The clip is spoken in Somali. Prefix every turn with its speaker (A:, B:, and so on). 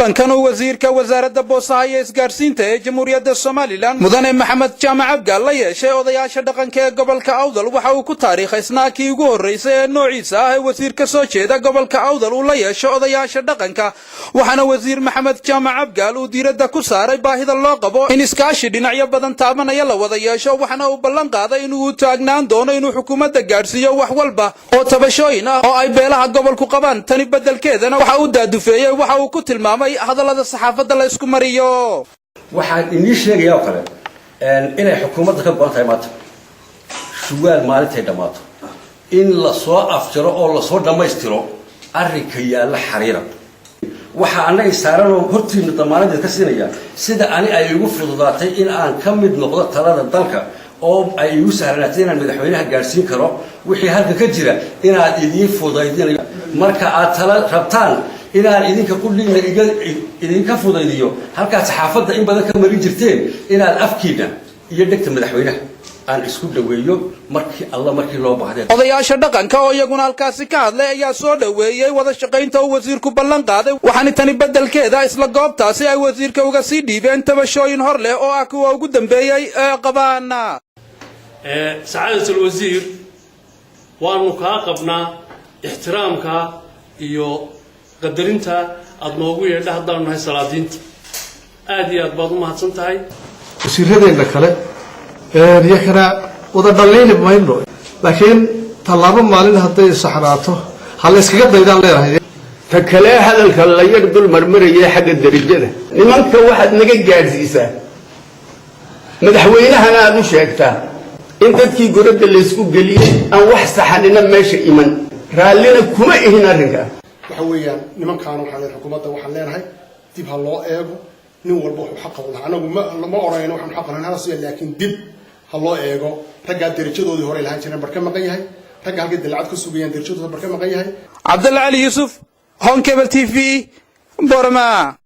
A: كانوا وزير كوزارة بوسطة إسقارسينتا جمهورية الصوماليلاند مدن محمد جامع عبقال لا شيء odayaasha dhaqanka gobolka Awdal waxa uu ku taariikhaysnaa kii ugu horeysay noociisa ah wasiirka soo jeeda gobolka Awdal uu la yeesho odayaasha dhaqanka waxaana wasiir Maxamed Jaamac Abgaal uu diiradda ku saaray baahida loo qabo in iskaashi dhinacyo badan taabanaya la wada yeesho waxaana uu ballan qaaday inuu taagnaan doono inuu xukuumadda gaarsiiyo wax walba oo tabashooyin ah oo ay beelaha gobolku qabaan tani bedelkeedana waxa uu daadufeeyay waxa uu ku tilmaamay hadallada saxaafadda la isku mariyo
B: waxaan inii sheegayaa kale inay xukuumadda ka go'an tahay maanta su'aal maalintay dhamaato in la soo afjaro oo la soo dhameystiro arrinka yaala xariira waxa anay saaran hortiina damaanada ka siinaya sida ay ugu fududaatay in aan ka mid noqdo talada dalka oo ay ugu sahlanaatay inaan madaxweynaha gaarsiin karo wixii halka ka jira inaad idin fududaydinayo marka aad tala rabtaan inaan idinka kulliina idinka fudaydiyo halka saxaafadda in badan ka mari jirteen inaad afkiina iyo dhigta madaxweynaha aan isku dhaweeyo markii loo baahday
A: odayaasha dhaqanka oo iyaguna halkaasi ka hadlay ayaa soo dhaweeyay wada shaqaynta uu wasiirku ballan qaaday waxaana tani bedelkeeda isla goobtaasi ay wasiirka uga sii dhiibeen tabashooyin hor leh oo ah kuwa ugu dambeeyay qabaana
C: sacaadatul wasiir waanu ka qabnaa ixtiraamka iyo qadarinta aad noogu yeedha haddaan nahay salaadiinta aad iyo aad baad u mahadsan tahay
D: wasiiradeena kale yakana wada dhaliili mayno laakiin talaabo maalin haday saxraato hal iskaga daydaan leeyahay
E: ta kale hadalka la yar dul marmarayay xagga darajada nimanka waxaad naga gaarsiisaa madaxweynahana aad u sheegtaa in dadkii goradda la isku geliyay aan wax saxanina meesha iman raallina kuma ihin arrinka
F: waxa weeyaan nimankaan waxa la xukuumadda waxaan leenahay dib ha loo eego nin walba wuxuu xaq u lahaa anagu ma orayno waxaan xaq lahayn hada laakiin dib ha loo eego ragga darajadoodii hore lahaan jireen barka maqan yahay ragga halkii dalcad ku sugayaan darajadooda barka maqan yahay
A: Cabdalla Ali Yusuf Hon Cable TV Borma